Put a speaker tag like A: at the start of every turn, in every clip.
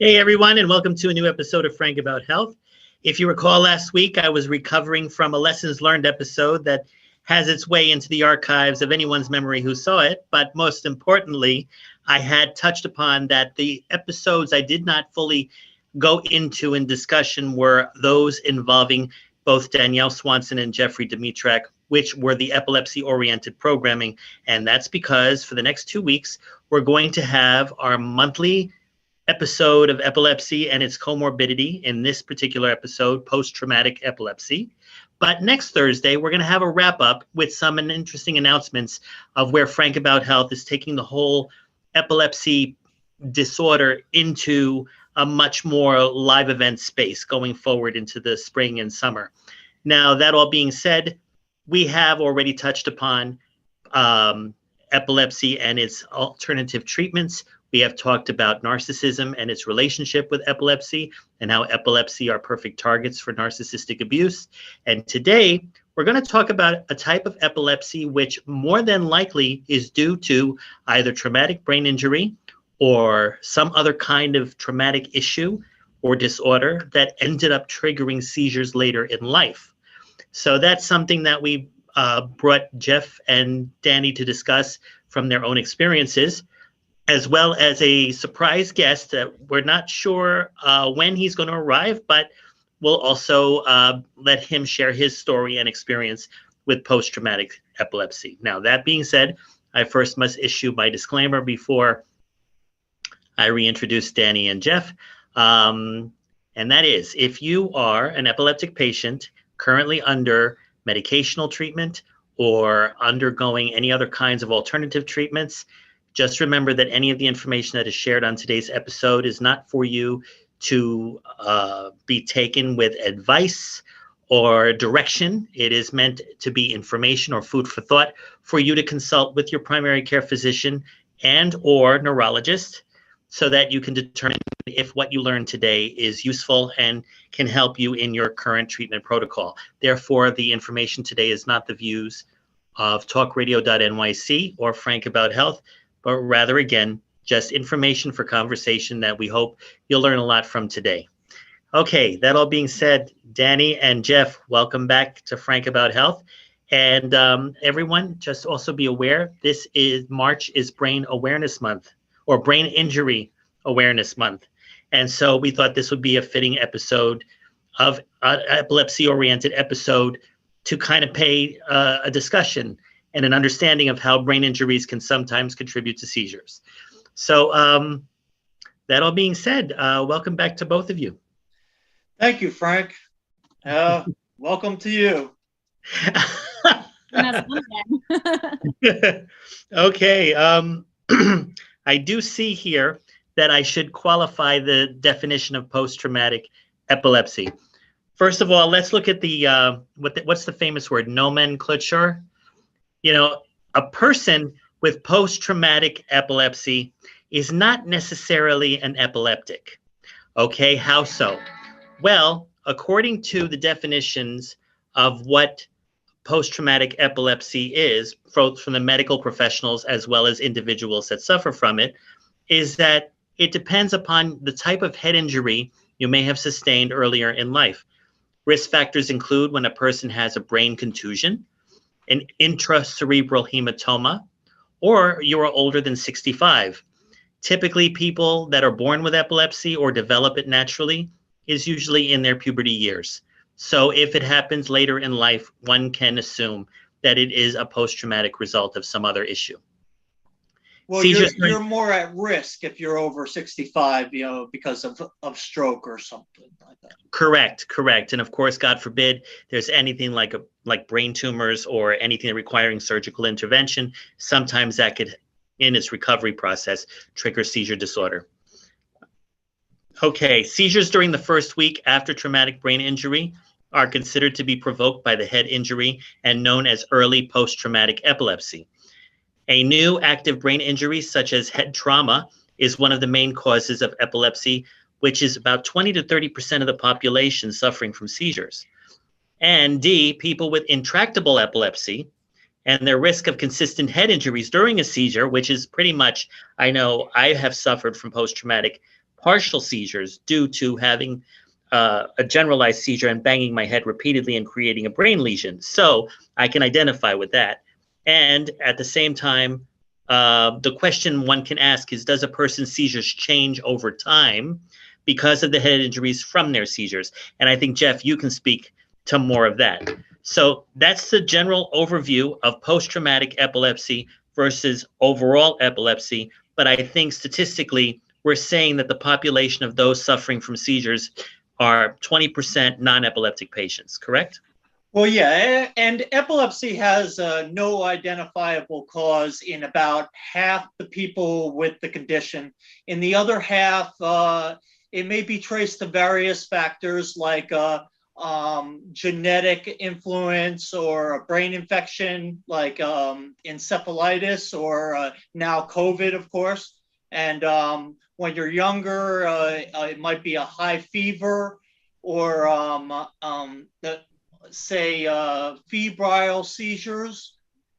A: Hey everyone, and welcome to a new episode of Frank About Health. If you recall last week, I was recovering from a lessons learned episode that has its way into the archives of anyone's memory who saw it. But most importantly, I had touched upon that the episodes I did not fully go into in discussion were those involving both Danielle Swanson and Jeffrey Dimitrak, which were the epilepsy-oriented programming. And that's because for the next 2 weeks, we're going to have our monthly episode of epilepsy and its comorbidity. In this particular episode, post-traumatic epilepsy. But next Thursday, we're going to have a wrap-up with some interesting announcements of where Frank About Health is taking the whole epilepsy disorder into a much more live event space going forward into the spring and summer. Now, that all being said, we have already touched upon epilepsy and its alternative treatments. We have talked about narcissism and its relationship with epilepsy and how epilepsy are perfect targets for narcissistic abuse. And today, we're going to talk about a type of epilepsy which more than likely is due to either traumatic brain injury or some other kind of traumatic issue or disorder that ended up triggering seizures later in life. So that's something that we brought Jeff and Danny to discuss from their own experiences, as well as a surprise guest that we're not sure when he's going to arrive, but we'll also let him share his story and experience with post-traumatic epilepsy. Now, that being said, I first must issue my disclaimer before I reintroduce Danny and Jeff. And that is, if you are an epileptic patient currently under medicational treatment or undergoing any other kinds of alternative treatments, just remember that any of the information that is shared on today's episode is not for you to be taken with advice or direction. It is meant to be information or food for thought for you to consult with your primary care physician and or neurologist so that you can determine if what you learned today is useful and can help you in your current treatment protocol. Therefore, the information today is not the views of talkradio.nyc or Frank About Health, but rather, again, just information for conversation that we hope you'll learn a lot from today. Okay, that all being said, Danny and Jeff, welcome back to Frank About Health. And everyone, just also be aware, March is Brain Awareness Month, or Brain Injury Awareness Month. And so we thought this would be a fitting episode of an epilepsy-oriented episode to kind of pay a discussion and an understanding of how brain injuries can sometimes contribute to seizures. So that all being said, welcome back to both of you.
B: Thank you, Frank. Welcome to you.
A: Okay. I do see here that I should qualify the definition of post-traumatic epilepsy. First of all, let's look at the what's the famous word, nomenclature. You know, a person with post-traumatic epilepsy is not necessarily an epileptic. Okay, how so? Well, according to the definitions of what post-traumatic epilepsy is from the medical professionals as well as individuals that suffer from it, is that it depends upon the type of head injury you may have sustained earlier in life. Risk factors include when a person has a brain contusion, an intracerebral hematoma, or you are older than 65. Typically, people that are born with epilepsy or develop it naturally is usually in their puberty years. So if it happens later in life, one can assume that it is a post-traumatic result of some other issue.
B: Well, you're more at risk if you're over 65, because of stroke or something like that.
A: Correct. And of course, God forbid, there's anything like brain tumors or anything requiring surgical intervention. Sometimes that could, in its recovery process, trigger seizure disorder. Okay, seizures during the first week after traumatic brain injury are considered to be provoked by the head injury and known as early post-traumatic epilepsy. A new active brain injury, such as head trauma, is one of the main causes of epilepsy, which is about 20 to 30% of the population suffering from seizures. And D, people with intractable epilepsy and their risk of consistent head injuries during a seizure, which is pretty much, I know I have suffered from post-traumatic partial seizures due to having a generalized seizure and banging my head repeatedly and creating a brain lesion. So I can identify with that. And at the same time, the question one can ask is, does a person's seizures change over time because of the head injuries from their seizures? And I think, Jeff, you can speak to more of that. So that's the general overview of post-traumatic epilepsy versus overall epilepsy. But I think statistically, we're saying that the population of those suffering from seizures are 20% non-epileptic patients, correct?
B: Well, yeah, and epilepsy has no identifiable cause in about half the people with the condition. In the other half, it may be traced to various factors like genetic influence or a brain infection like encephalitis or now COVID, of course. And when you're younger, it might be a high fever or say febrile seizures.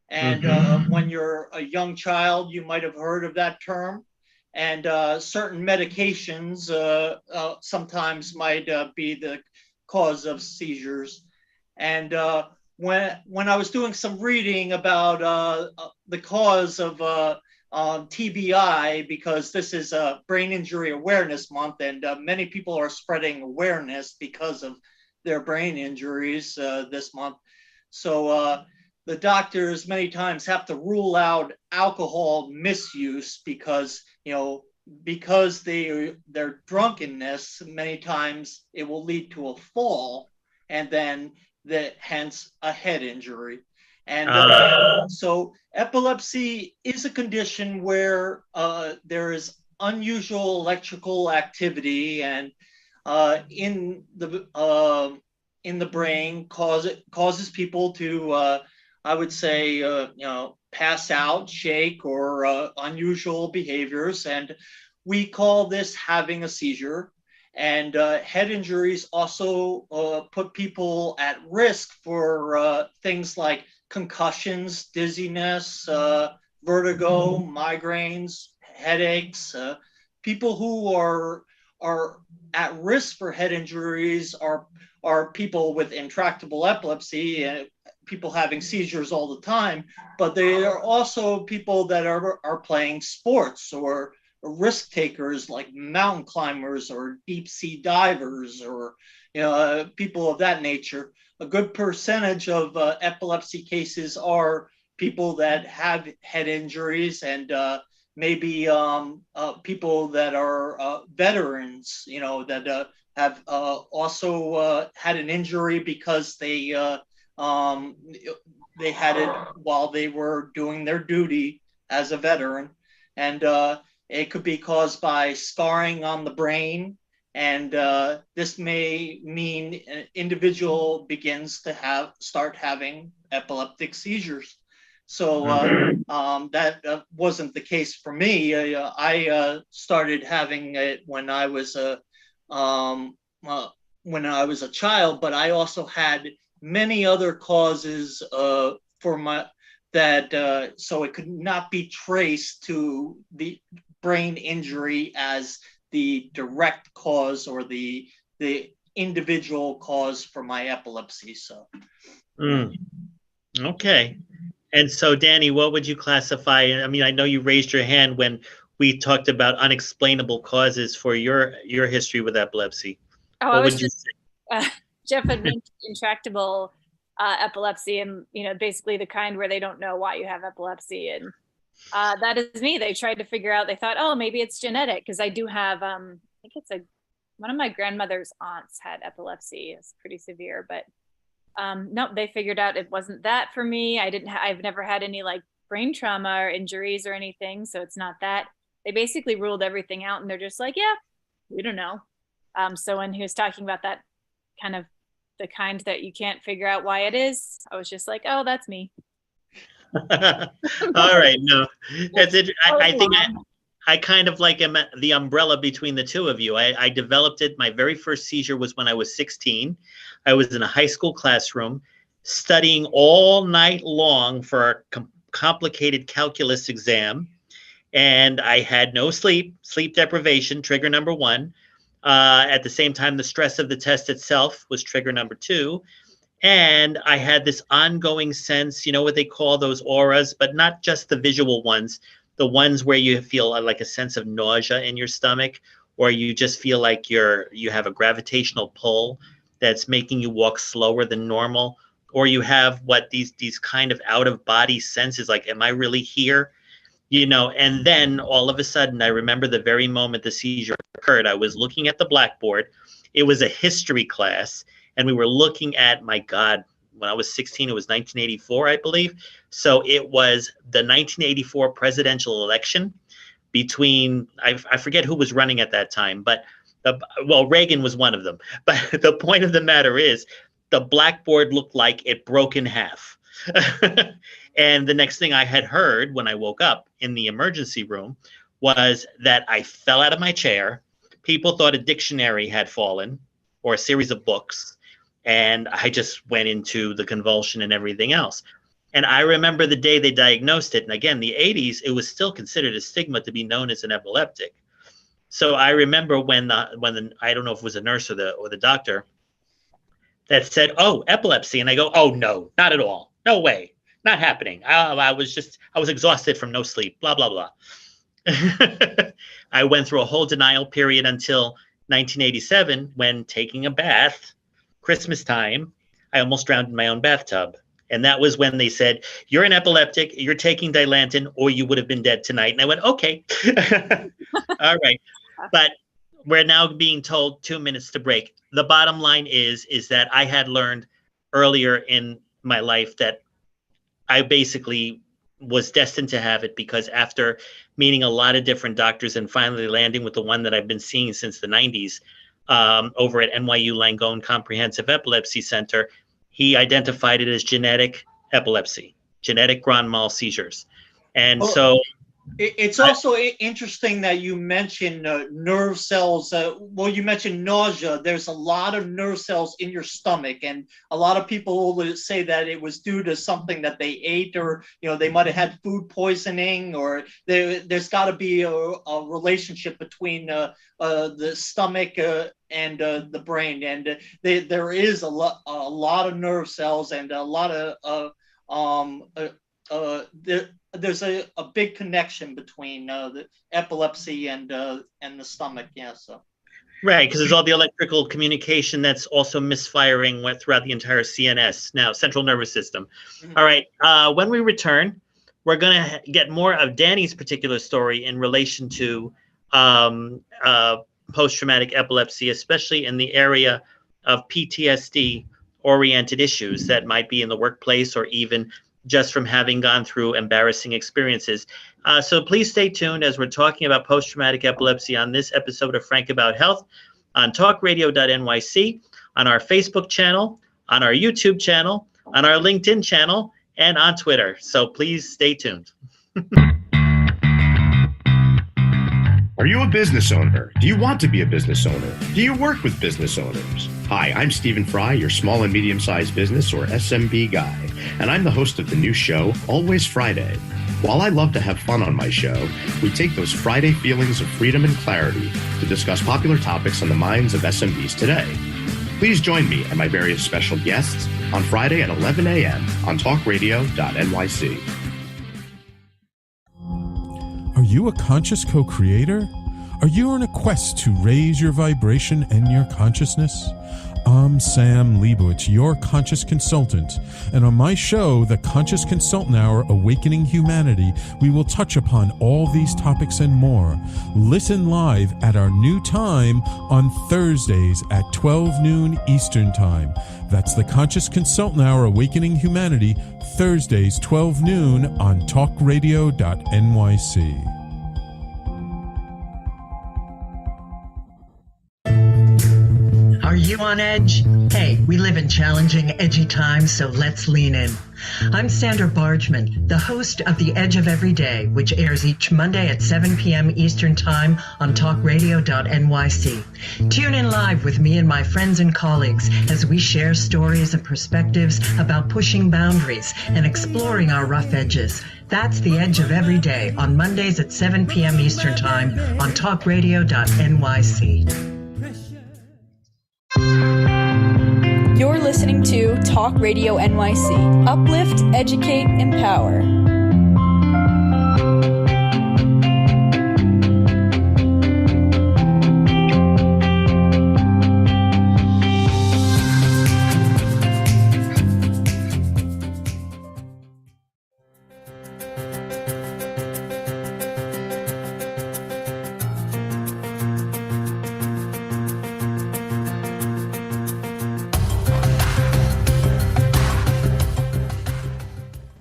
B: And when you're a young child, you might have heard of that term. And certain medications sometimes might be the cause of seizures. And when I was doing some reading about the cause of TBI, because this is a Brain Injury Awareness Month, and many people are spreading awareness because of their brain injuries this month. So the doctors many times have to rule out alcohol misuse because, because their drunkenness, many times it will lead to a fall and then hence a head injury. And so epilepsy is a condition where there is unusual electrical activity and in the brain causes people to I would say pass out, shake, or unusual behaviors, and we call this having a seizure. And head injuries also put people at risk for things like concussions, dizziness, vertigo, migraines, headaches. People who are at risk for head injuries are people with intractable epilepsy, people having seizures all the time, but they are also people that are playing sports or risk takers like mountain climbers or deep sea divers or people of that nature. A good percentage of epilepsy cases are people that have head injuries and maybe people that are veterans, that have also had an injury because they had it while they were doing their duty as a veteran. And it could be caused by scarring on the brain. And this may mean an individual begins to start having epileptic seizures. So that wasn't the case for me. I started having it when I was a child, but I also had many other causes so it could not be traced to the brain injury as the direct cause or the individual cause for my epilepsy. So
A: okay. And so, Danny, what would you classify? I mean, I know you raised your hand when we talked about unexplainable causes for your history with epilepsy.
C: Oh, what would you say? Jeff had mentioned intractable epilepsy, and basically the kind where they don't know why you have epilepsy, and that is me. They tried to figure out. They thought, oh, maybe it's genetic, because I do have. I think it's one of my grandmother's aunts had epilepsy. It's pretty severe, but. Nope, they figured out it wasn't that for me. I've never had any like brain trauma or injuries or anything, so it's not that. They basically ruled everything out, and they're just like, yeah, we don't know. So when he was talking about that kind of the kind that you can't figure out why it is, I was just like, oh, that's me.
A: All right, no, that's it. I think I kind of like am the umbrella between the two of you. I developed it. My very first seizure was when I was 16. I was in a high school classroom studying all night long for a complicated calculus exam. And I had no sleep deprivation, trigger number one. At the same time, the stress of the test itself was trigger number two. And I had this ongoing sense, you know what they call those auras, but not just the visual ones, the ones where you feel like a sense of nausea in your stomach, or you just feel like you have a gravitational pull that's making you walk slower than normal, or you have what these kind of out of body senses, like, am I really here? You know, and then all of a sudden, I remember the very moment the seizure occurred, I was looking at the blackboard. It was a history class, and we were looking at, my God, when I was 16, it was 1984, I believe. So it was the 1984 presidential election between, I forget who was running at that time, but Reagan was one of them. But the point of the matter is, the blackboard looked like it broke in half. And the next thing I had heard when I woke up in the emergency room was that I fell out of my chair. People thought a dictionary had fallen, or a series of books, and I just went into the convulsion and everything else. And I remember the day they diagnosed it. And again, the 80s, it was still considered a stigma to be known as an epileptic. So I remember when the I don't know if it was a nurse or the doctor that said, "Oh, epilepsy," and I go, "Oh no, not at all, no way, not happening." I was exhausted from no sleep, blah blah blah. I went through a whole denial period until 1987, when taking a bath, Christmas time, I almost drowned in my own bathtub. And that was when they said, "You're an epileptic, you're taking Dilantin, or you would have been dead tonight." And I went, okay. All right. But we're now being told 2 minutes to break. The bottom line is that I had learned earlier in my life that I basically was destined to have it, because after meeting a lot of different doctors and finally landing with the one that I've been seeing since the 90s over at NYU Langone Comprehensive Epilepsy Center, he identified it as genetic epilepsy, genetic grand mal seizures. And so
B: it's also interesting that you mentioned nerve cells. Well, you mentioned nausea. There's a lot of nerve cells in your stomach, and a lot of people will say that it was due to something that they ate, or they might have had food poisoning, or there's got to be a relationship between the stomach and the brain, and there is a lot of nerve cells and a lot of there's a big connection between the epilepsy and the stomach. Yeah, so.
A: Right, because there's all the electrical communication that's also misfiring throughout the entire CNS, now central nervous system. Mm-hmm. All right, when we return, we're going to get more of Danny's particular story in relation to post-traumatic epilepsy, especially in the area of PTSD-oriented issues that might be in the workplace, or even just from having gone through embarrassing experiences. So please stay tuned as we're talking about post-traumatic epilepsy on this episode of Frank About Health on talkradio.nyc, on our Facebook channel, on our YouTube channel, on our LinkedIn channel, and on Twitter. So please stay tuned.
D: Are you a business owner? Do you want to be a business owner? Do you work with business owners? Hi, I'm Stephen Fry, your small and medium-sized business, or SMB guy, and I'm the host of the new show, Always Friday. While I love to have fun on my show, we take those Friday feelings of freedom and clarity to discuss popular topics on the minds of SMBs today. Please join me and my various special guests on Friday at 11 a.m. on talkradio.nyc.
E: Are you a conscious co-creator? Are you on a quest to raise your vibration and your consciousness? I'm Sam Leibowitz, your conscious consultant, and on my show, The Conscious Consultant Hour, Awakening Humanity, we will touch upon all these topics and more. Listen live at our new time on Thursdays at 12 noon Eastern Time. That's The Conscious Consultant Hour, Awakening Humanity, Thursdays 12 noon on talkradio.nyc.
F: Are you on edge? Hey, we live in challenging, edgy times, so let's lean in. I'm Sandra Bargman, the host of The Edge of Every Day, which airs each Monday at 7 p.m. Eastern Time on talkradio.nyc. Tune in live with me and my friends and colleagues as we share stories and perspectives about pushing boundaries and exploring our rough edges. That's The Edge of Every Day on Mondays at 7 p.m. Eastern Time on talkradio.nyc.
G: You're listening to Talk Radio NYC. Uplift, educate, empower.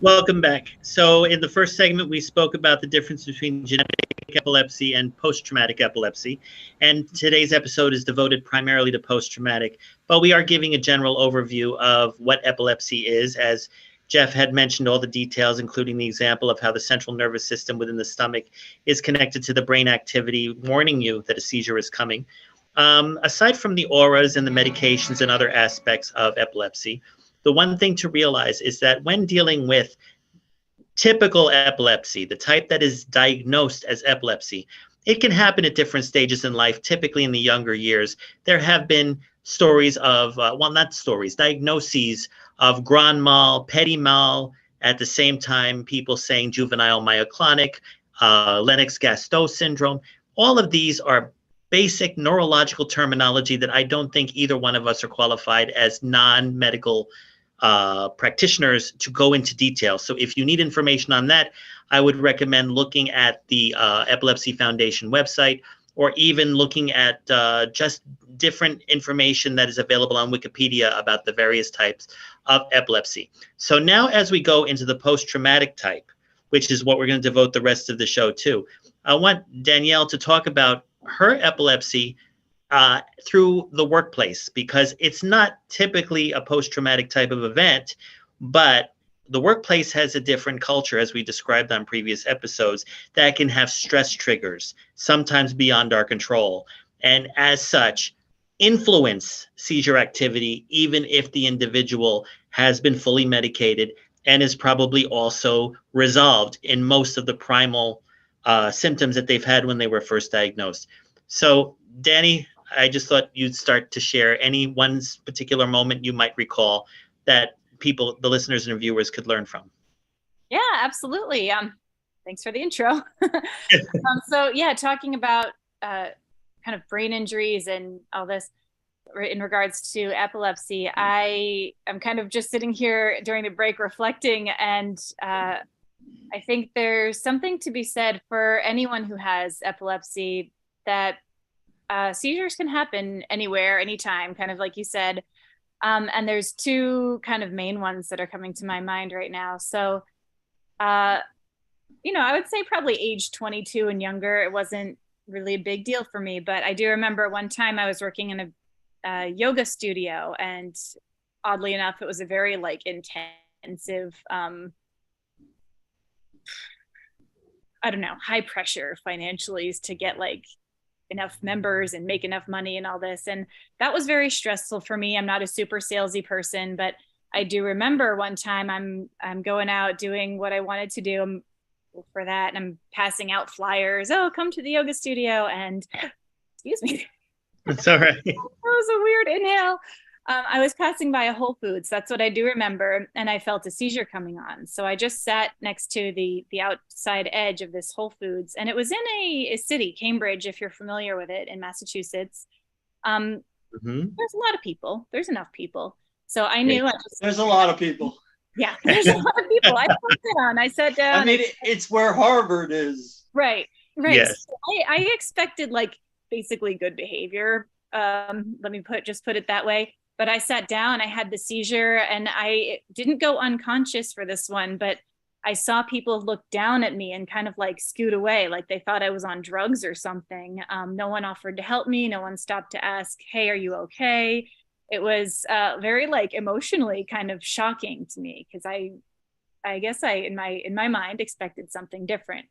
A: Welcome back. So in the first segment, we spoke about the difference between genetic epilepsy and post-traumatic epilepsy. And today's episode is devoted primarily to post-traumatic, but we are giving a general overview of what epilepsy is, as Jeff had mentioned all the details, including the example of how the central nervous system within the stomach is connected to the brain activity, warning you that a seizure is coming. Aside from the auras and the medications and other aspects of epilepsy, the one thing to realize is that when dealing with typical epilepsy, the type that is diagnosed as epilepsy, it can happen at different stages in life. Typically in the younger years, there have been stories of, diagnoses of grand mal, petit mal, at the same time, people saying juvenile myoclonic, Lennox-Gastaut syndrome. All of these are basic neurological terminology that I don't think either one of us are qualified as non-medical practitioners to go into detail. So if you need information on that, I would recommend looking at the Epilepsy Foundation website, or even looking at just different information that is available on Wikipedia about the various types of epilepsy. So now as we go into the post-traumatic type, which is what we're going to devote the rest of the show to, I want Danielle to talk about her epilepsy through the workplace, because it's not typically a post-traumatic type of event, but the workplace has a different culture, as we described on previous episodes, that can have stress triggers, sometimes beyond our control, and as such, influence seizure activity, even if the individual has been fully medicated and is probably also resolved in most of the primal symptoms that they've had when they were first diagnosed. So, Danny, I just thought you'd start to share any one particular moment you might recall that people, the listeners and viewers, could learn from.
C: Yeah, absolutely. Thanks for the intro. So yeah, talking about kind of brain injuries and all this in regards to epilepsy, I am kind of just sitting here during the break reflecting, and I think there's something to be said for anyone who has epilepsy, that seizures can happen anywhere, anytime, kind of like you said. And there's two kind of main ones that are coming to my mind right now. So, I would say probably age 22 and younger, it wasn't really a big deal for me. But I do remember one time I was working in a yoga studio, and oddly enough, it was a very intensive, high pressure financially to get enough members and make enough money and all this. And that was very stressful for me. I'm not a super salesy person, but I do remember one time I'm going out doing what I wanted to do for that. And I'm passing out flyers. Oh, come to the yoga studio. And excuse me.
A: It's all right.
C: That was a weird inhale. I was passing by a Whole Foods. That's what I do remember. And I felt a seizure coming on. So I just sat next to the outside edge of this Whole Foods. And it was in a city, Cambridge, if you're familiar with it, in Massachusetts. There's a lot of people. There's enough people. So I knew.
B: There's a lot of people.
C: Yeah, there's a lot of people. I sat down.
B: I mean, it's where Harvard is.
C: Right.
A: Yes.
C: So I expected basically good behavior. Let me put it that way. But I sat down, I had the seizure, and I didn't go unconscious for this one, but I saw people look down at me and kind of like scoot away, like they thought I was on drugs or something. No one offered to help me. No one stopped to ask, hey, are you okay? It was very like emotionally kind of shocking to me, because I guess I, in my mind, expected something different.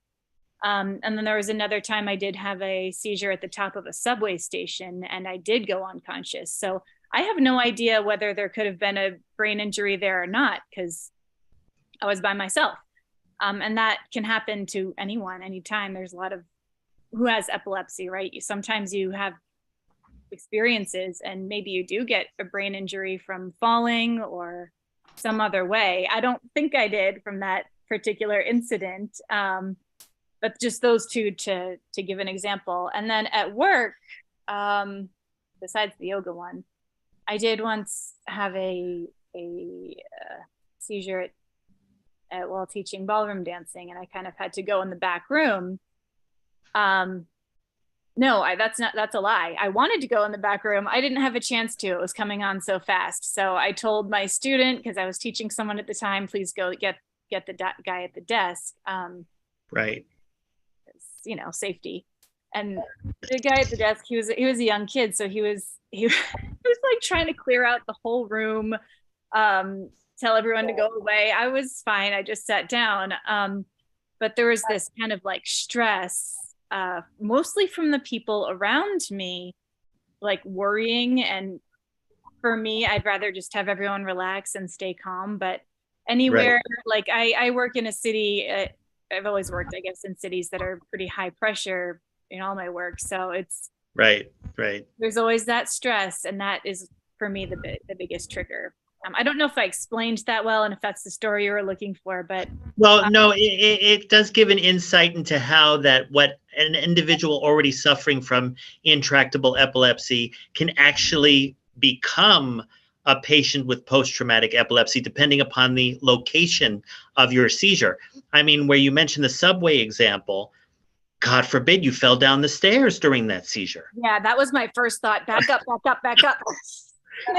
C: And then there was another time I did have a seizure at the top of a subway station, and I did go unconscious. So I have no idea whether there could have been a brain injury there or not, because I was by myself. And that can happen to anyone, anytime. There's a lot of who has epilepsy, right? Sometimes you have experiences and maybe you do get a brain injury from falling or some other way. I don't think I did from that particular incident, but just those two to give an example. And then at work, besides the yoga one, I did once have a seizure while teaching ballroom dancing, and I kind of had to go in the back room. No, that's a lie. I wanted to go in the back room. I didn't have a chance to. It was coming on so fast. So I told my student, because I was teaching someone at the time, please go get the guy at the desk.
A: Right.
C: You know, safety. And the guy at the desk, he was a young kid, so he was like trying to clear out the whole room, tell everyone to go away. I was fine. I just sat down. But there was this kind of like stress, mostly from the people around me, like worrying. And for me, I'd rather just have everyone relax and stay calm. But anywhere, like I work in a city, I've always worked, I guess, in cities that are pretty high pressure in all my work. So it's right. There's always that stress, and that is for me the biggest trigger. I don't know if I explained that well, and if that's the story you were looking for, but
A: well, no, it does give an insight into how that what an individual already suffering from intractable epilepsy can actually become a patient with post-traumatic epilepsy, depending upon the location of your seizure. I mean, where you mentioned the subway example, God forbid you fell down the stairs during that seizure.
C: Yeah, that was my first thought. Back up.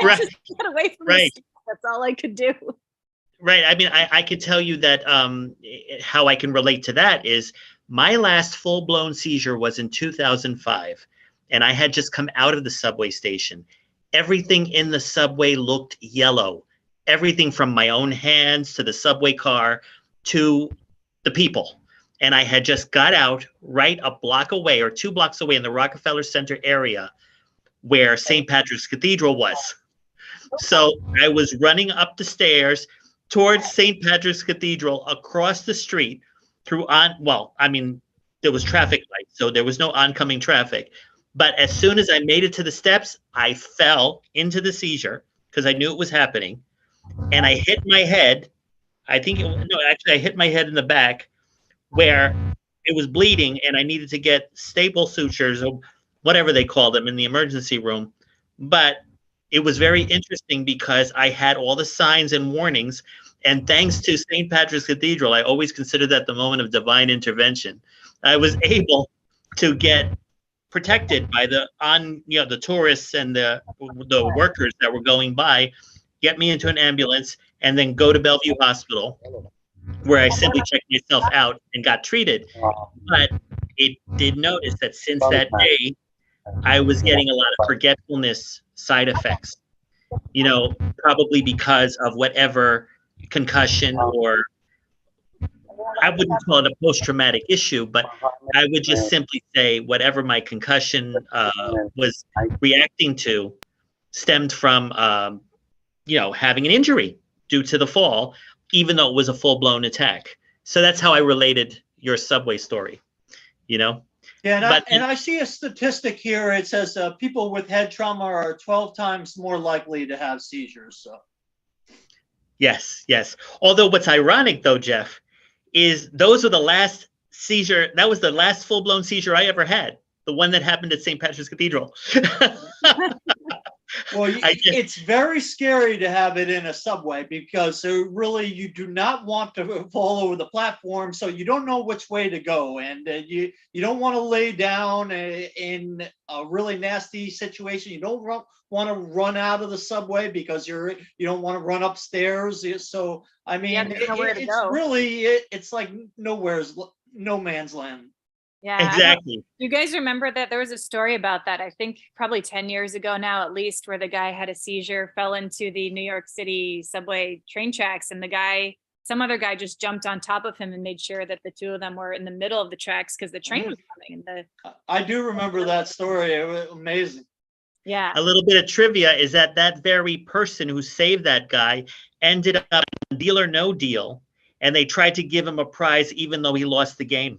A: Right.
C: Just get away from the stairs. That's all I could do.
A: Right. I mean, I could tell you that how I can relate to that is my last full-blown seizure was in 2005, and I had just come out of the subway station. Everything in the subway looked yellow. Everything from my own hands to the subway car to the people. And I had just got out right a block away or 2 blocks away in the Rockefeller Center area where St. Patrick's Cathedral was. So I was running up the stairs towards St. Patrick's Cathedral across the street there was traffic lights, so there was no oncoming traffic. But as soon as I made it to the steps, I fell into the seizure because I knew it was happening. And I hit my head. I hit my head in the back where it was bleeding, and I needed to get staple sutures or whatever they call them in the emergency room. But it was very interesting because I had all the signs and warnings. And thanks to St. Patrick's Cathedral, I always consider that the moment of divine intervention. I was able to get protected by the tourists and the workers that were going by, get me into an ambulance, and then go to Bellevue Hospital, where I simply checked myself out and got treated. But it did notice that since that day, I was getting a lot of forgetfulness side effects, probably because of whatever concussion, or I wouldn't call it a post-traumatic issue, but I would just simply say whatever my concussion was reacting to stemmed from, having an injury due to the fall, even though it was a full-blown attack. So that's how I related your subway story, Yeah,
B: and I see a statistic here. It says people with head trauma are 12 times more likely to have seizures. So.
A: Yes. Although what's ironic, though, Jeff, is those are the last seizure. That was the last full-blown seizure I ever had. The one that happened at St. Patrick's Cathedral.
B: Well, it's very scary to have it in a subway because really you do not want to fall over the platform, so you don't know which way to go, and you don't want to lay down in a really nasty situation. You don't want to run out of the subway because you don't want to run upstairs. So I mean, it's like no man's land.
C: Yeah,
A: exactly.
C: You guys remember that there was a story about that, I think probably 10 years ago now, at least, where the guy had a seizure, fell into the New York City subway train tracks, and some other guy just jumped on top of him and made sure that the two of them were in the middle of the tracks because the train was coming.
B: I do remember that story. It was amazing.
C: Yeah.
A: A little bit of trivia is that very person who saved that guy ended up on Deal or No Deal, and they tried to give him a prize even though he lost the game.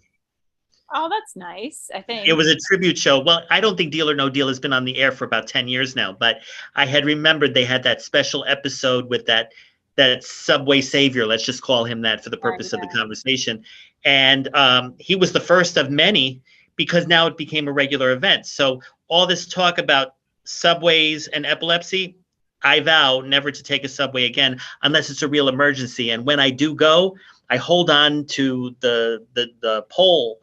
C: Oh, that's nice, I think.
A: It was a tribute show. Well, I don't think Deal or No Deal has been on the air for about 10 years now, but I had remembered they had that special episode with that subway savior. Let's just call him that for the purpose of the conversation. And he was the first of many because now it became a regular event. So all this talk about subways and epilepsy, I vow never to take a subway again unless it's a real emergency. And when I do go, I hold on to the pole,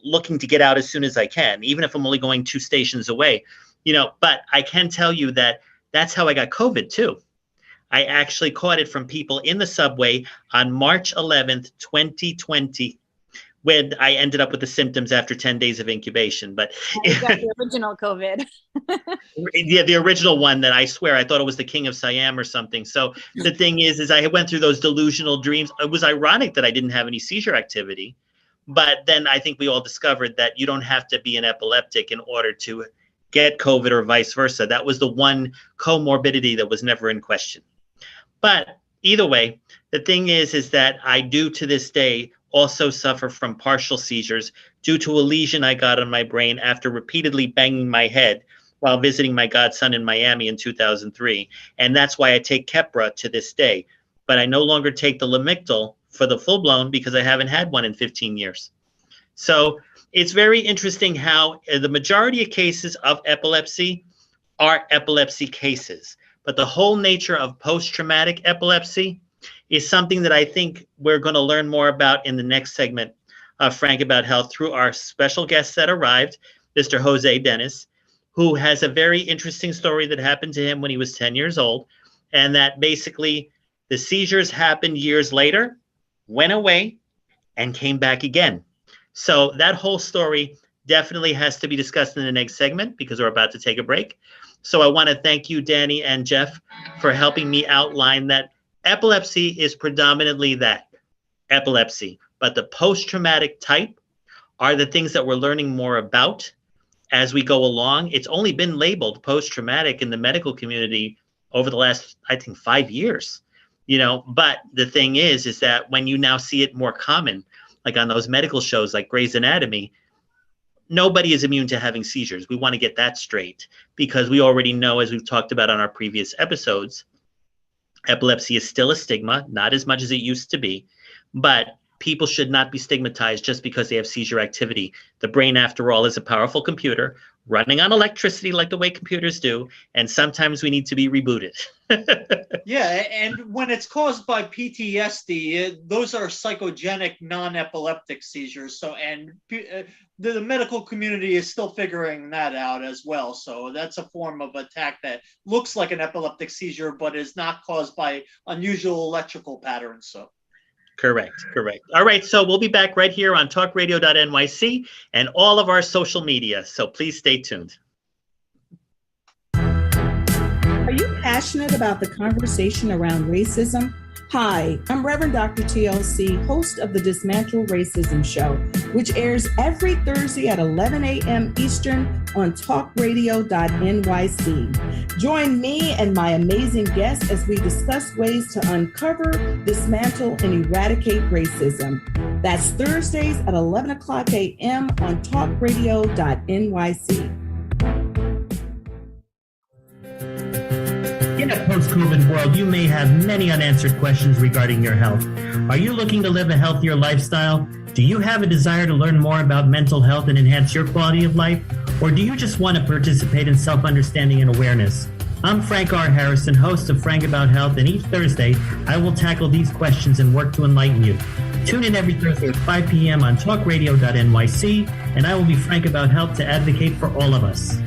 A: looking to get out as soon as I can, even if I'm only going 2 stations away, but I can tell you that that's how I got COVID too. I actually caught it from people in the subway on March 11th, 2020, when I ended up with the symptoms after 10 days of incubation. But
C: you got the original COVID.
A: Yeah, the original one that I swear I thought it was the King of Siam or something. So the thing is I went through those delusional dreams. It was ironic that I didn't have any seizure activity. But then I think we all discovered that you don't have to be an epileptic in order to get COVID or vice versa. That was the one comorbidity that was never in question. But either way, the thing is that I do to this day also suffer from partial seizures due to a lesion I got on my brain after repeatedly banging my head while visiting my godson in Miami in 2003. And that's why I take Keppra to this day. But I no longer take the Lamictal for the full-blown because I haven't had one in 15 years. So it's very interesting how the majority of cases of epilepsy are epilepsy cases. But the whole nature of post-traumatic epilepsy is something that I think we're going to learn more about in the next segment of Frank About Health through our special guest that arrived, Mr. Jose Dennis, who has a very interesting story that happened to him when he was 10 years old, and that basically the seizures happened years later, went away, and came back again. So that whole story definitely has to be discussed in the next segment because we're about to take a break. So I want to thank you, Danny and Jeff, for helping me outline that epilepsy is predominantly that, epilepsy. But the post-traumatic type are the things that we're learning more about as we go along. It's only been labeled post-traumatic in the medical community over the last, I think, 5 years. But the thing is that when you now see it more common, like on those medical shows like Grey's Anatomy, nobody is immune to having seizures. We want to get that straight because we already know, as we've talked about on our previous episodes, epilepsy is still a stigma, not as much as it used to be, but people should not be stigmatized just because they have seizure activity. The brain, after all, is a powerful computer running on electricity like the way computers do, and sometimes we need to be rebooted.
B: Yeah, and when it's caused by PTSD, those are psychogenic non-epileptic seizures. So, and the medical community is still figuring that out as well. So that's a form of attack that looks like an epileptic seizure, but is not caused by unusual electrical patterns. So.
A: Correct. All right, so we'll be back right here on talkradio.nyc and all of our social media, so please stay tuned.
H: Are you passionate about the conversation around racism? Hi, I'm Reverend Dr. TLC, host of the Dismantle Racism Show, which airs every Thursday at 11 a.m. Eastern on talkradio.nyc. Join me and my amazing guests as we discuss ways to uncover, dismantle, and eradicate racism. That's Thursdays at 11 o'clock a.m. on talkradio.nyc.
A: In a post-COVID world, you may have many unanswered questions regarding your health. Are you looking to live a healthier lifestyle? Do you have a desire to learn more about mental health and enhance your quality of life? Or do you just want to participate in self-understanding and awareness? I'm Frank R. Harrison, host of Frank About Health, and each Thursday I will tackle these questions and work to enlighten you. Tune in every Thursday at 5 p.m. on talkradio.nyc, and I will be frank about health to advocate for all of us.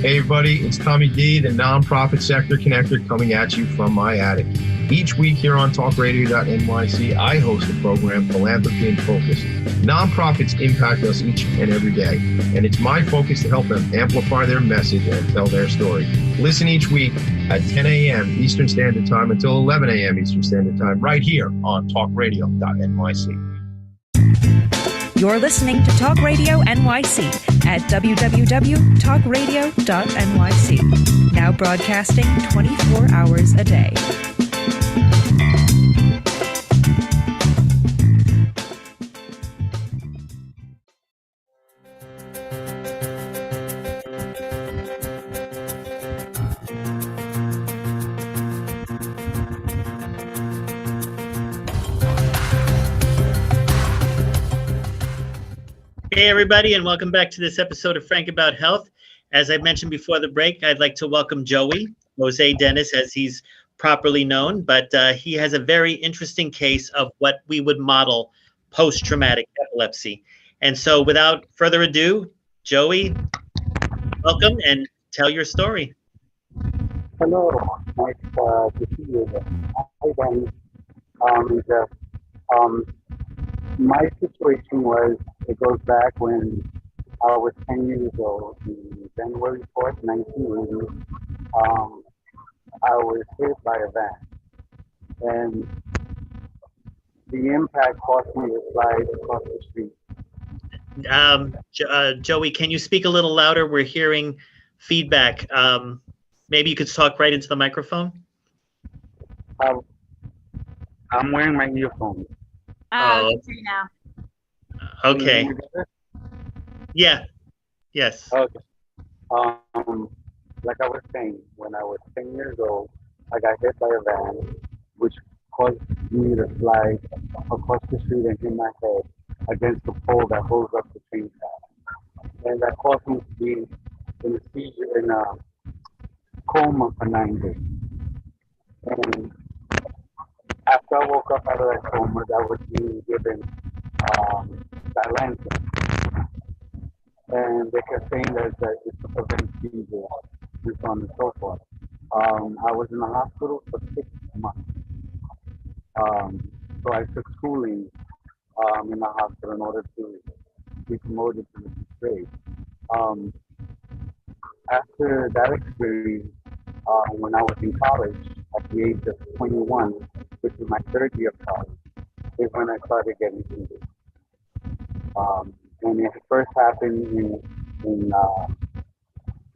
D: Hey everybody, it's Tommy D, the nonprofit sector connector, coming at you from my attic. Each week here on talkradio.nyc, I host a program, Philanthropy in Focus. Nonprofits impact us each and every day, and it's my focus to help them amplify their message and tell their story. Listen each week at 10 a.m. Eastern Standard Time until 11 a.m. Eastern Standard Time, right here on talkradio.nyc.
I: You're listening to Talk Radio NYC at www.talkradio.nyc. Now broadcasting 24 hours a day.
A: Hey, everybody, and welcome back to this episode of Frank About Health. As I mentioned before the break, I'd like to welcome Joey, Jose Dennis, as he's properly known, but he has a very interesting case of what we would model post-traumatic epilepsy. And so without further ado, Joey, welcome and tell your story.
J: Hello, nice to see you. Hi, Danny. My situation was, it goes back when I was 10 years old, in January 4th, 1980. I was hit by a van, and the impact caused me to slide across the street.
A: Joey, can you speak a little louder? We're hearing feedback. Maybe you could talk right into the microphone.
J: I'm wearing my earphones.
C: Oh, now.
A: Okay. Yeah. Yes.
J: Okay. Like I was saying, when I was 10 years old, I got hit by a van, which caused me to slide across the street and hit my head against the pole that holds up the train track. And that caused me to be in a seizure, in a coma for 9 days. And after I woke up out of that coma, I was being given enlighten. And they kept saying that it's to prevent seizures, and so on and so forth. I was in the hospital for 6 months. So I took schooling in the hospital in order to be promoted to the grade. After that experience, when I was in college, at the age of 21, which is my third year of college, is when I started getting seizures. And it first happened in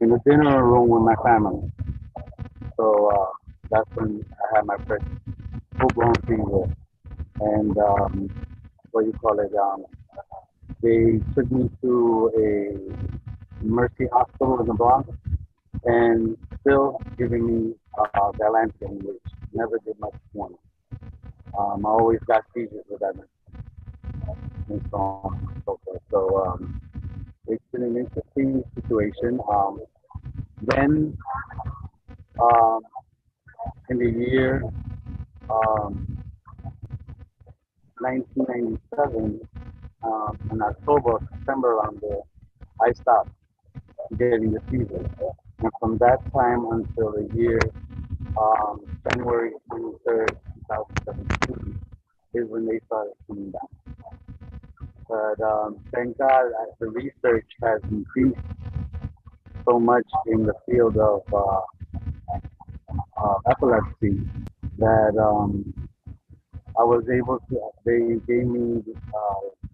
J: the dinner room with my family. So that's when I had my first full-blown seizure. And they took me to a Mercy Hospital in the Bronx, and still giving me Galantin, which never did much for me. I always got seizures with that, and so on and so forth. So it's been an interesting situation. Then in the year 1997, in October, September around there, I stopped getting the seizures. And from that time until the year January 23rd, 2017, is when they started coming down. But thank God the research has increased so much in the field of epilepsy that I was able to, they gave me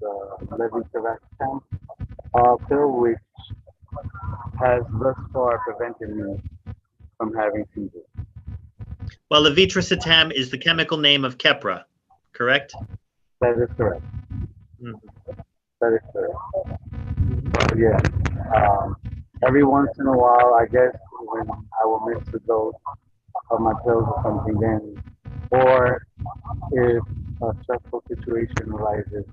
J: the levetiracetam pill, which has thus far prevented me from having seizures.
A: Well, levetiracetam is the chemical name of Keppra, correct?
J: That is correct.
A: Mm-hmm.
J: That is correct. So, yeah. Every once in a while, I guess, when I will miss the dose of my pills or something, then, or if a stressful situation arises,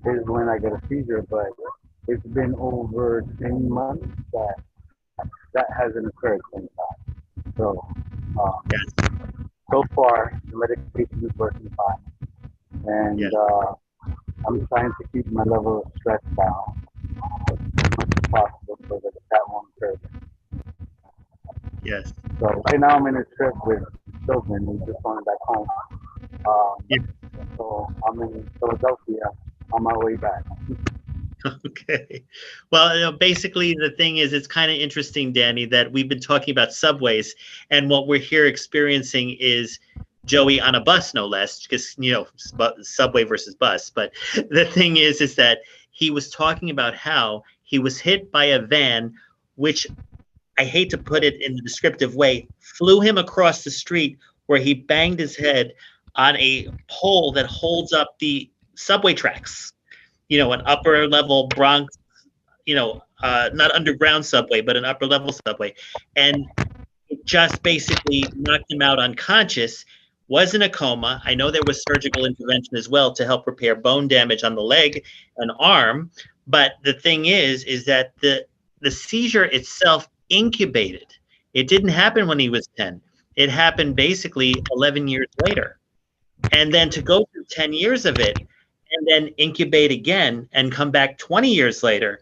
J: is when I get a seizure. But it's been over 10 months that hasn't occurred since that. So,
A: Yes.
J: so far, the medication is working fine. And
A: Yes.
J: I'm trying to keep my level of stress down as much as possible so that won't occur.
A: Yes.
J: So right now I'm in a trip with children. We just going back home.
A: Yeah.
J: So I'm in Philadelphia on my way back.
A: Okay. Well, basically the thing is, it's kind of interesting, Danny, that we've been talking about subways, and what we're here experiencing is Joey on a bus, no less, because, subway versus bus. But the thing is that he was talking about how he was hit by a van, which, I hate to put it in the descriptive way, flew him across the street, where he banged his head on a pole that holds up the subway tracks. An upper level Bronx, not underground subway, but an upper level subway. And it just basically knocked him out unconscious, was in a coma. I know there was surgical intervention as well to help repair bone damage on the leg and arm. But the thing is that the seizure itself incubated. It didn't happen when he was 10. It happened basically 11 years later. And then to go through 10 years of it, and then incubate again and come back 20 years later,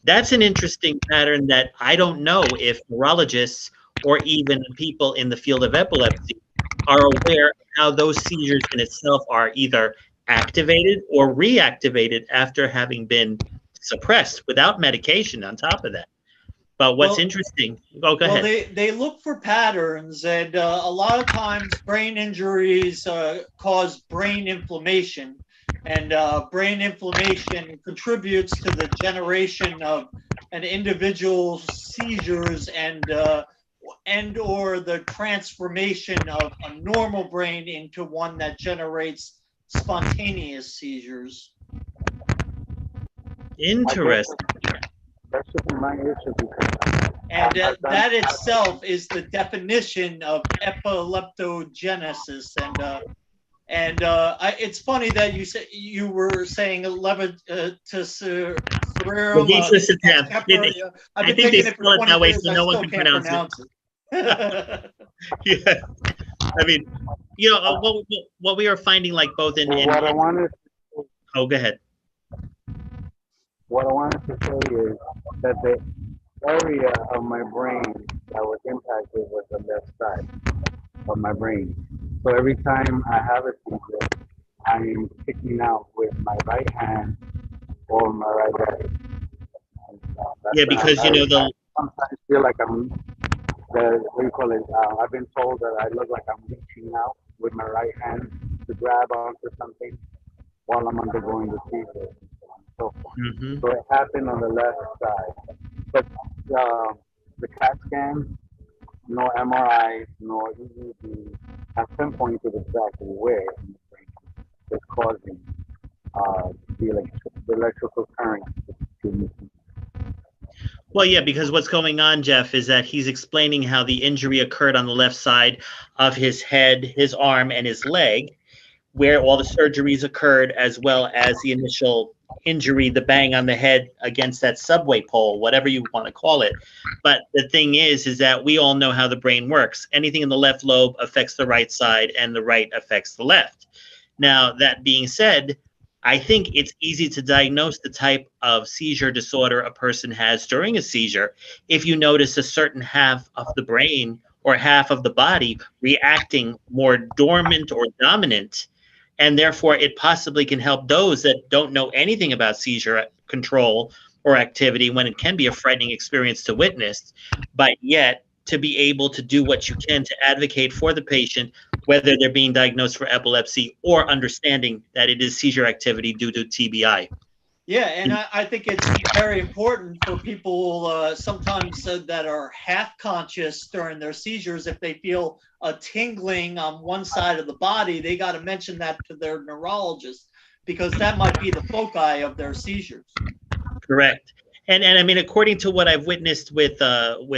A: that's an interesting pattern that I don't know if neurologists or even people in the field of epilepsy are aware of how those seizures in itself are either activated or reactivated after having been suppressed without medication on top of that. But what's interesting, go ahead.
B: They look for patterns, and a lot of times brain injuries cause brain inflammation. And brain inflammation contributes to the generation of an individual's seizures and or the transformation of a normal brain into one that generates spontaneous seizures.
A: Interesting.
J: That should be my issue because.
B: And that itself is the definition of epileptogenesis. And it's funny that you were saying cerebrum.
A: I think they spell it that way so no one can pronounce it. Yeah, I mean, what we are finding, like both in.
J: What I wanted.
A: Oh, go ahead.
J: What I wanted to say is that the area of my brain that was impacted was the left side of my brain. So every time I have a seizure, I am kicking out with my right hand or my right leg.
A: Yeah, because
J: I sometimes feel like I've been told that I look like I'm reaching out with my right hand to grab onto something while I'm undergoing the seizure. So it happened on the left side. But the CAT scan, no MRI, no EEG, have pinpointed exactly where in the brain is causing the electrical current to move.
A: Well, yeah, because what's going on, Jeff, is that he's explaining how the injury occurred on the left side of his head, his arm, and his leg, where all the surgeries occurred, as well as the initial injury, the bang on the head against that subway pole, whatever you want to call it. But the thing is that we all know how the brain works. Anything in the left lobe affects the right side, and the right affects the left. Now, that being said, I think it's easy to diagnose the type of seizure disorder a person has during a seizure if you notice a certain half of the brain or half of the body reacting more dormant or dominant. And therefore, it possibly can help those that don't know anything about seizure control or activity, when it can be a frightening experience to witness, but yet to be able to do what you can to advocate for the patient, whether they're being diagnosed for epilepsy or understanding that it is seizure activity due to TBI.
B: Yeah, and I think it's very important for people sometimes that are half conscious during their seizures. If they feel a tingling on one side of the body, they got to mention that to their neurologist, because that might be the foci of their seizures.
A: Correct. And I mean, according to what I've witnessed with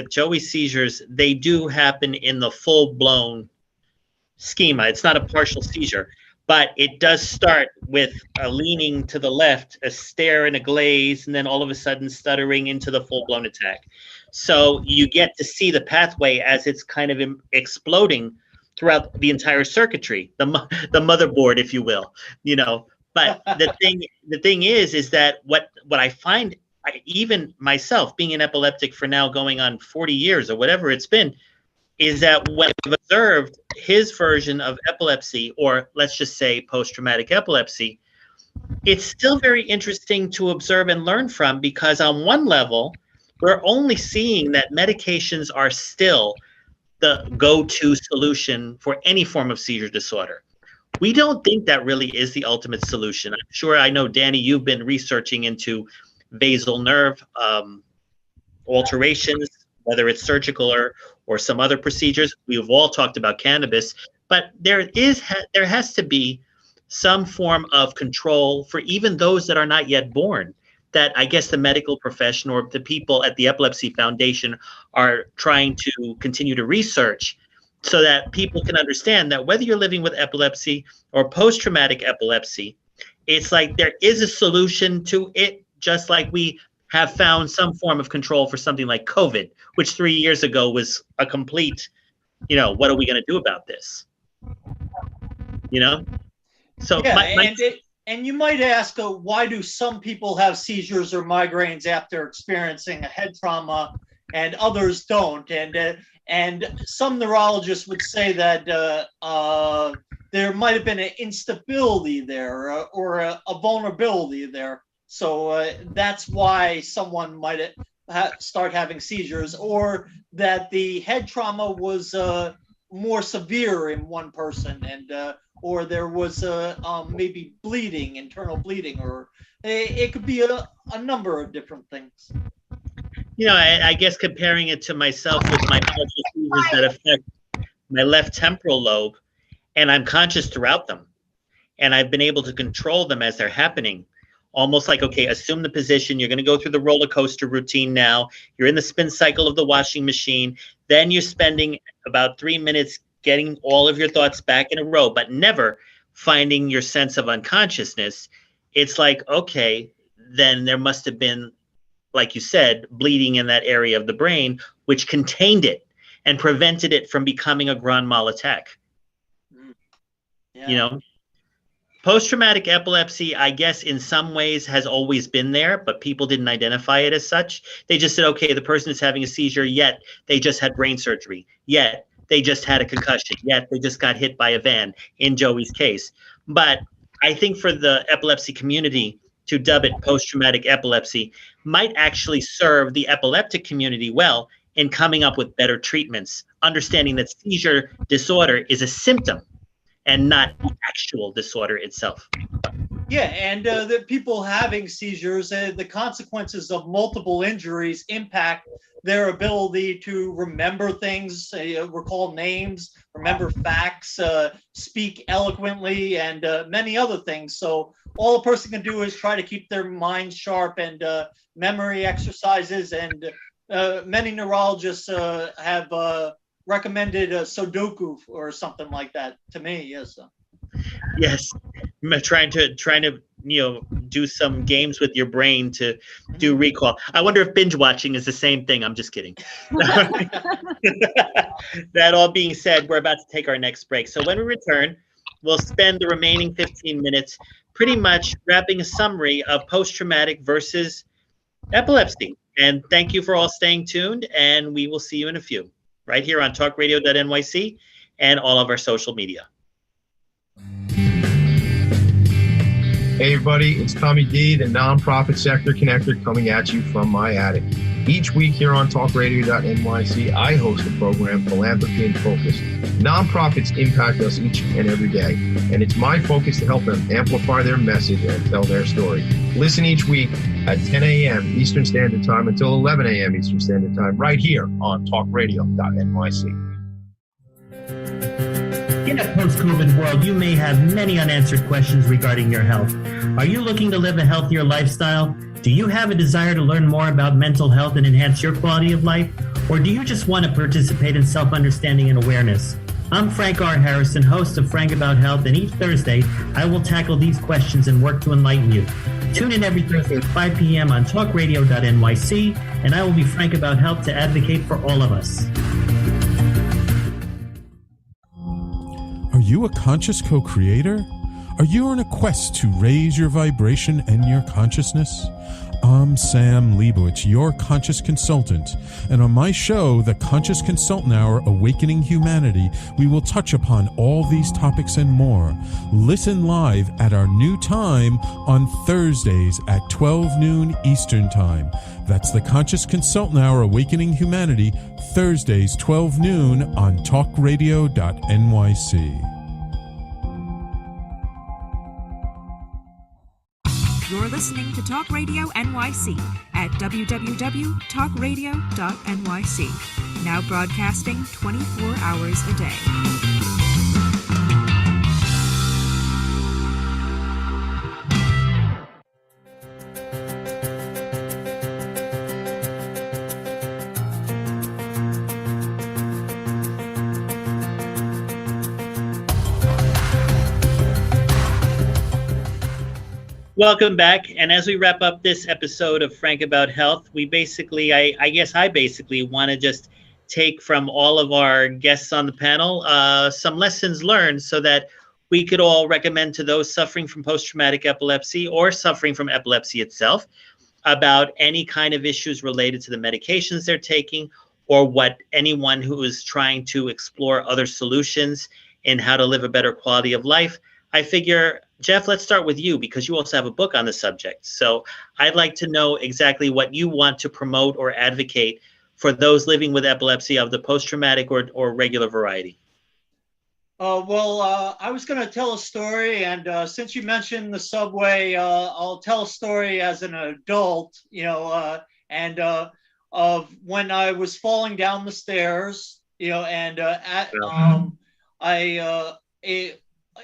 A: Joey's seizures, they do happen in the full-blown schema. It's not a partial seizure. But it does start with a leaning to the left, a stare and a glaze, and then all of a sudden stuttering into the full-blown attack. So you get to see the pathway as it's kind of exploding throughout the entire circuitry, the motherboard, if you will, you know. But the thing is that what I find, even myself being an epileptic for now going on 40 years or whatever it's been, is that when I've observed his version of epilepsy, or let's just say post-traumatic epilepsy, it's still very interesting to observe and learn from, because on one level, we're only seeing that medications are still the go-to solution for any form of seizure disorder. We don't think that really is the ultimate solution. I'm sure, I know, Danny, you've been researching into vagal nerve alterations, whether it's surgical or some other procedures. We've all talked about cannabis, but there has to be some form of control for even those that are not yet born, that I guess the medical profession or the people at the Epilepsy Foundation are trying to continue to research, so that people can understand that whether you're living with epilepsy or post-traumatic epilepsy, it's like there is a solution to it, just like we have found some form of control for something like COVID, which 3 years ago was a complete, you know, what are we going to do about this? You know? So
B: yeah, and you might ask, why do some people have seizures or migraines after experiencing a head trauma and others don't? And some neurologists would say that there might have been an instability there or a vulnerability there. So that's why someone might start having seizures, or that the head trauma was more severe in one person, and or there was maybe bleeding, internal bleeding, or it could be a number of different things.
A: You know, I guess comparing it to myself with my partial seizures that affect my left temporal lobe, and I'm conscious throughout them, and I've been able to control them as they're happening. Almost like, okay, assume the position, you're going to go through the roller coaster routine now, you're in the spin cycle of the washing machine, then you're spending about 3 minutes getting all of your thoughts back in a row, but never finding your sense of unconsciousness. It's like, okay, then there must have been, like you said, bleeding in that area of the brain, which contained it and prevented it from becoming a grand mal attack.
B: Yeah.
A: You know? Post-traumatic epilepsy, I guess, in some ways has always been there, but people didn't identify it as such. They just said, okay, the person is having a seizure, yet they just had brain surgery, yet they just had a concussion, yet they just got hit by a van, in Joey's case. But I think for the epilepsy community to dub it post-traumatic epilepsy might actually serve the epileptic community well in coming up with better treatments, understanding that seizure disorder is a symptom and not the actual disorder itself.
B: Yeah, and the people having seizures, the consequences of multiple injuries impact their ability to remember things, recall names, remember facts, speak eloquently, and many other things. So all a person can do is try to keep their mind sharp, and memory exercises, and many neurologists have recommended Sudoku or something like that to me. Yes.
A: Yes, I'm trying to do some games with your brain to do recall. I wonder if binge watching is the same thing. I'm just kidding. That all being said, we're about to take our next break. So when we return, we'll spend the remaining 15 minutes pretty much wrapping a summary of post-traumatic versus epilepsy. And thank you for all staying tuned, and we will see you in a few, right here on talkradio.nyc and all of our social media.
K: Hey everybody, it's Tommy D, the nonprofit sector connector, coming at you from my attic. Each week here on talkradio.nyc, I host the program Philanthropy in Focus. Nonprofits impact us each and every day, and it's my focus to help them amplify their message and tell their story. Listen each week at 10 a.m. Eastern Standard Time until 11 a.m. Eastern Standard Time, right here on talkradio.nyc.
L: In a post-COVID world, you may have many unanswered questions regarding your health. Are you looking to live a healthier lifestyle? Do you have a desire to learn more about mental health and enhance your quality of life? Or do you just want to participate in self-understanding and awareness? I'm Frank R. Harrison, host of Frank About Health, and each Thursday I will tackle these questions and work to enlighten you. Tune in every Thursday at 5 p.m. on talkradio.nyc, and I will be frank about health to advocate for all of us.
E: Are you a conscious co-creator? Are you on a quest to raise your vibration and your consciousness? I'm Sam Leibowitz, your conscious consultant, and on my show, The Conscious Consultant Hour, Awakening Humanity, we will touch upon all these topics and more. Listen live at our new time on Thursdays at 12 noon Eastern Time. That's The Conscious Consultant Hour, Awakening Humanity, Thursdays 12 noon on talkradio.nyc.
I: You're listening to Talk Radio NYC at www.talkradio.nyc. Now broadcasting 24 hours a day.
A: Welcome back. And as we wrap up this episode of Frank About Health, we basically, I guess I basically want to just take from all of our guests on the panel some lessons learned so that we could all recommend to those suffering from post-traumatic epilepsy or suffering from epilepsy itself about any kind of issues related to the medications they're taking, or what anyone who is trying to explore other solutions in how to live a better quality of life. I figure, Jeff, let's start with you because you also have a book on the subject. So I'd like to know exactly what you want to promote or advocate for those living with epilepsy of the post-traumatic or regular variety.
B: I was going to tell a story, and since you mentioned the subway, I'll tell a story as an adult, of when I was falling down the stairs,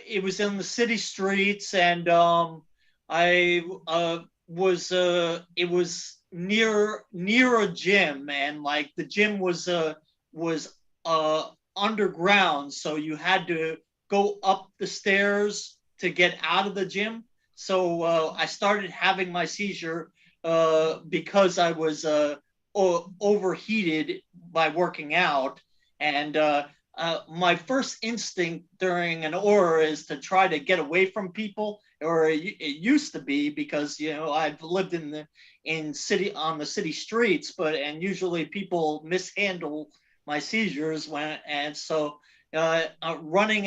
B: it was in the city streets, and it was near a gym, and like the gym was underground, so you had to go up the stairs to get out of the gym. So I started having my seizure because I was overheated by working out, and my first instinct during an aura is to try to get away from people, or it used to be, because I've lived on the city streets, and usually people mishandle my seizures running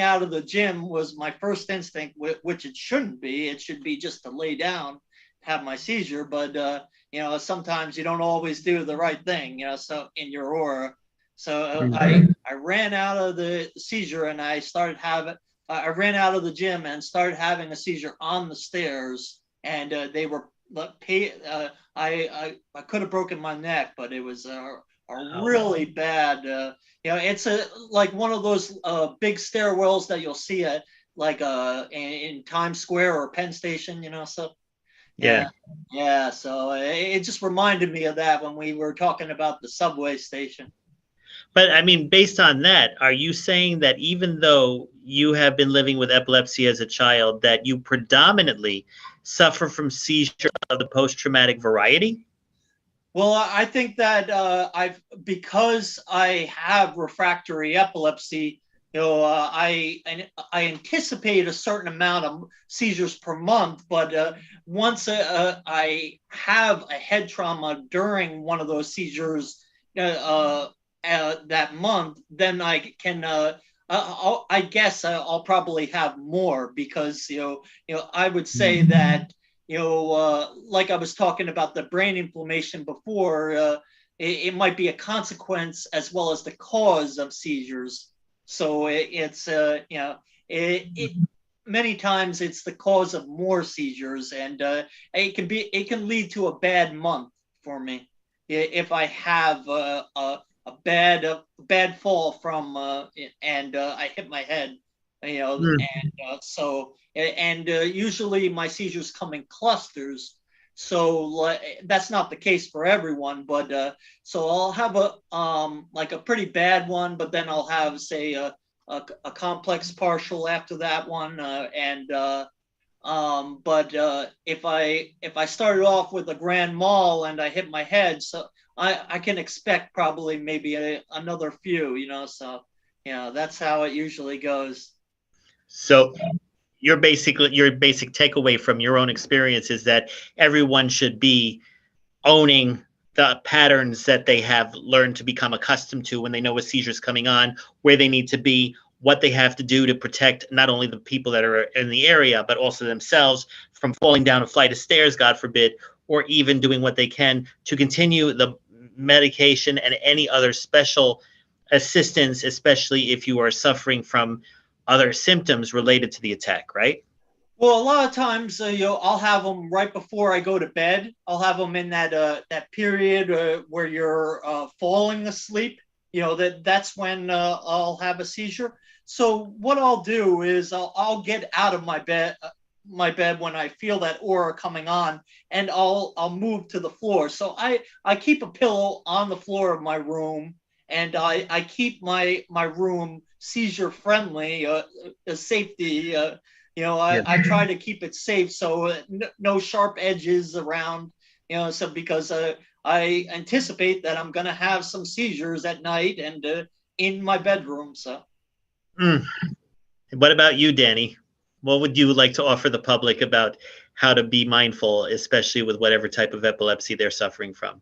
B: out of the gym was my first instinct, which it shouldn't be. It should be just to lay down, have my seizure, but sometimes you don't always do the right thing, so in your aura. So I ran out of the seizure, and I ran out of the gym and started having a seizure on the stairs, and they were I could have broken my neck, but it was a really bad. It's like one of those big stairwells that you'll see at in Times Square or Penn Station, So yeah. So it just reminded me of that when we were talking about the subway station.
A: But I mean, based on that, are you saying that even though you have been living with epilepsy as a child, that you predominantly suffer from seizure of the post-traumatic variety?
B: Well, I think that because I have refractory epilepsy, I anticipate a certain amount of seizures per month. But once I have a head trauma during one of those seizures, that month, then I can I guess I'll probably have more, because I would say that like I was talking about the brain inflammation before, it might be a consequence as well as the cause of seizures. So it's many times it's the cause of more seizures, and it can lead to a bad month for me if I have a bad fall from and I hit my head, and usually my seizures come in clusters, so that's not the case for everyone, but so I'll have a pretty bad one, but then I'll have, say, a complex partial after that one, but if I started off with a grand mal and I hit my head, so I can expect probably maybe another few, so that's how it usually goes.
A: So your basic takeaway from your own experience is that everyone should be owning the patterns that they have learned to become accustomed to when they know a seizure is coming on, where they need to be, what they have to do to protect not only the people that are in the area, but also themselves from falling down a flight of stairs, God forbid, or even doing what they can to continue the medication and any other special assistance, especially if you are suffering from other symptoms related to the attack, right?
B: Well, a lot of times, I'll have them right before I go to bed. I'll have them in that period where you're falling asleep. That's when I'll have a seizure. So what I'll do is I'll get out of my bed when I feel that aura coming on, and I'll move to the floor. So I keep a pillow on the floor of my room, and I keep my room seizure friendly, a safety. I try to keep it safe, so no sharp edges around, so because I anticipate that I'm going to have some seizures at night and in my bedroom. So.
A: What about you, Danny? What would you like to offer the public about how to be mindful, especially with whatever type of epilepsy they're suffering from?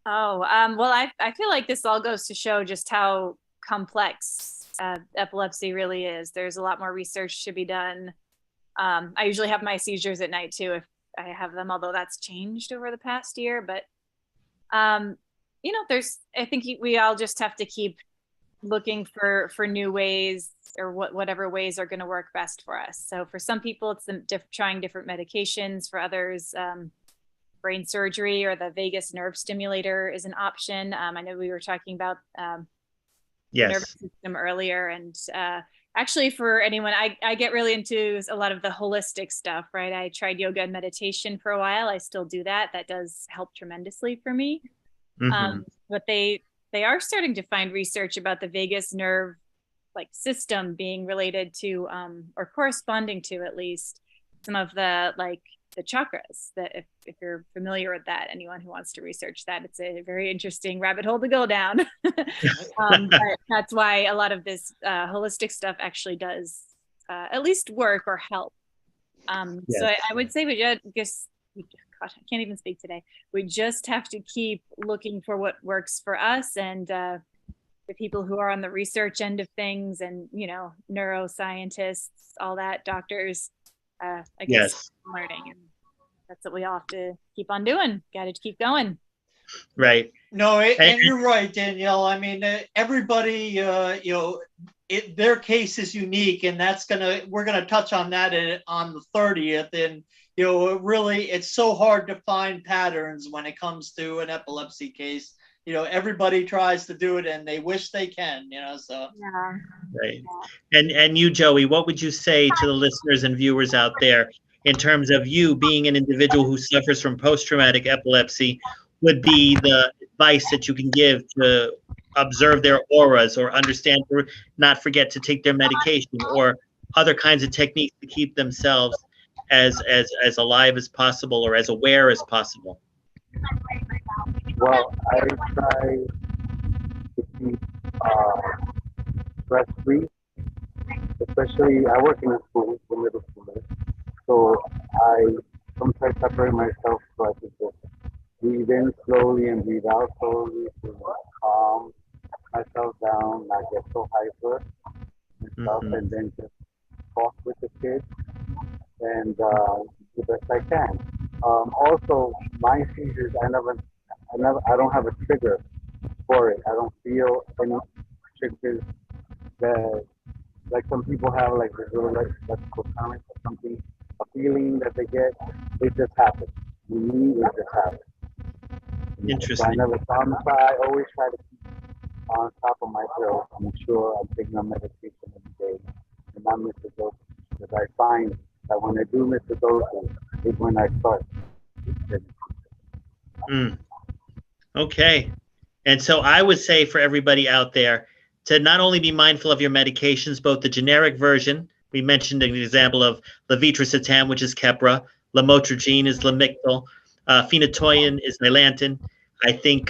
C: Oh, well, I feel like this all goes to show just how complex epilepsy really is. There's a lot more research to be done. I usually have my seizures at night too, if I have them, although that's changed over the past year. But, I think we all just have to keep looking for new ways, or whatever ways are going to work best for us. So for some people, it's trying different medications. For others, brain surgery or the vagus nerve stimulator is an option. I know we were talking about nervous system earlier, and actually for anyone, I get really into a lot of the holistic stuff, right? I tried yoga and meditation for a while. I still do that does help tremendously for me. But they are starting to find research about the vagus nerve system being related to or corresponding to, at least, some of the chakras. That if you're familiar with that, anyone who wants to research that, it's a very interesting rabbit hole to go down. But that's why a lot of this holistic stuff actually does at least work or help. So I would say I can't even speak today. We just have to keep looking for what works for us, and the people who are on the research end of things, and neuroscientists, all that, doctors, I guess, learning, and that's what we all have to keep on doing. Got to keep going.
A: Right.
B: No, and you're right, Danielle. I mean, everybody, their case is unique, and we're gonna touch on that on the 30th. And really, it's so hard to find patterns when it comes to an epilepsy case. Everybody tries to do it, and they wish they can. So.
C: Yeah.
A: Right. And you, Joey, what would you say to the listeners and viewers out there in terms of you being an individual who suffers from post-traumatic epilepsy? Would be the advice that you can give to observe their auras, or understand, or not forget to take their medication, or other kinds of techniques to keep themselves as alive as possible, or as aware as possible?
J: Well, I try to keep stress-free, especially I work in a school for middle schoolers, so I sometimes separate myself so I can just breathe in slowly and breathe out slowly to calm myself down, not get so hyper and stuff, and then just talk with the kids and the best I can. Also, my seizures, I don't have a trigger for it. I don't feel any triggers that, like some people have, like this little electrical current or something, a feeling that they get. It just happens. With me, it just happens.
A: Interesting.
J: So I never I always try to keep on top of my pills. I'm sure I'm taking a medication every day and not miss the dose, because I find that when I do miss the doses is when I start.
A: Okay. And so I would say for everybody out there to not only be mindful of your medications, both the generic version, we mentioned an example of levetiracetam, which is Keppra, lamotrigine is Lamictal, phenytoin is Enlighten. I think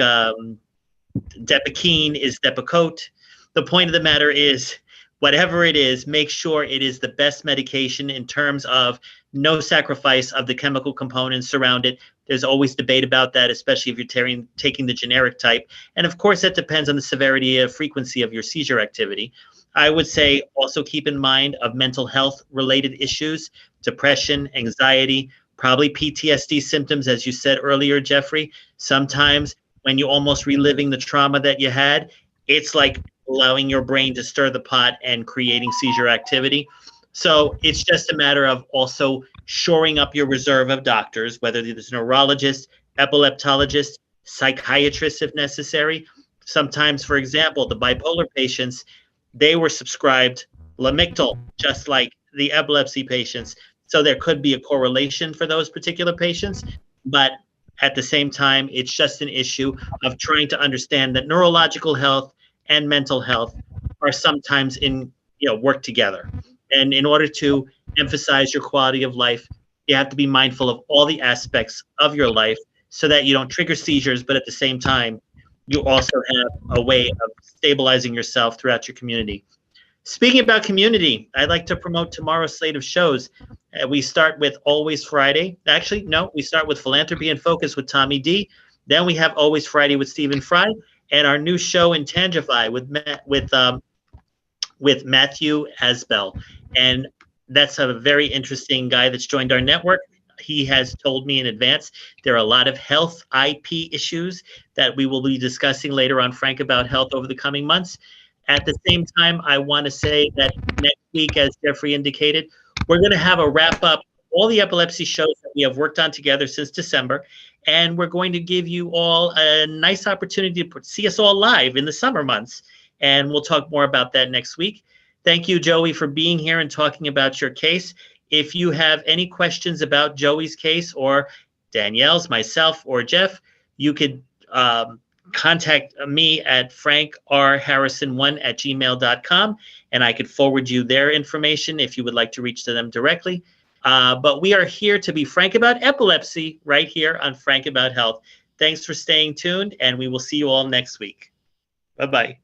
A: Depakine is Depakote. The point of the matter is, whatever it is, make sure it is the best medication in terms of no sacrifice of the chemical components around it. There's always debate about that, especially if you're taking the generic type. And of course, that depends on the severity and frequency of your seizure activity. I would say also keep in mind of mental health related issues, depression, anxiety, probably PTSD symptoms, as you said earlier, Jeffrey. Sometimes when you're almost reliving the trauma that you had, it's like allowing your brain to stir the pot and creating seizure activity. So it's just a matter of also shoring up your reserve of doctors, whether there's a neurologist, epileptologist, psychiatrist if necessary. Sometimes, for example, the bipolar patients, they were prescribed Lamictal, just like the epilepsy patients. So there could be a correlation for those particular patients, but at the same time, it's just an issue of trying to understand that neurological health and mental health are sometimes work together. And in order to emphasize your quality of life, you have to be mindful of all the aspects of your life so that you don't trigger seizures, but at the same time, you also have a way of stabilizing yourself throughout your community. Speaking about community, I'd like to promote tomorrow's slate of shows. We start with Always Friday. Actually, no, we start with Philanthropy and Focus with Tommy D. Then we have Always Friday with Stephen Fry, and our new show Intangify with Matthew Asbell. And that's a very interesting guy that's joined our network. He has told me in advance there are a lot of health IP issues that we will be discussing later on Frank About Health over the coming months. At the same time, I want to say that next week, as Jeffrey indicated, we're going to have a wrap up all the epilepsy shows that we have worked on together since December. And we're going to give you all a nice opportunity to see us all live in the summer months. And we'll talk more about that next week. Thank you, Joey, for being here and talking about your case. If you have any questions about Joey's case or Danielle's, myself, or Jeff, you could contact me at frankrharrison1@gmail.com, and I could forward you their information if you would like to reach to them directly. But we are here to be frank about epilepsy right here on Frank About Health. Thanks for staying tuned, and we will see you all next week. Bye-bye.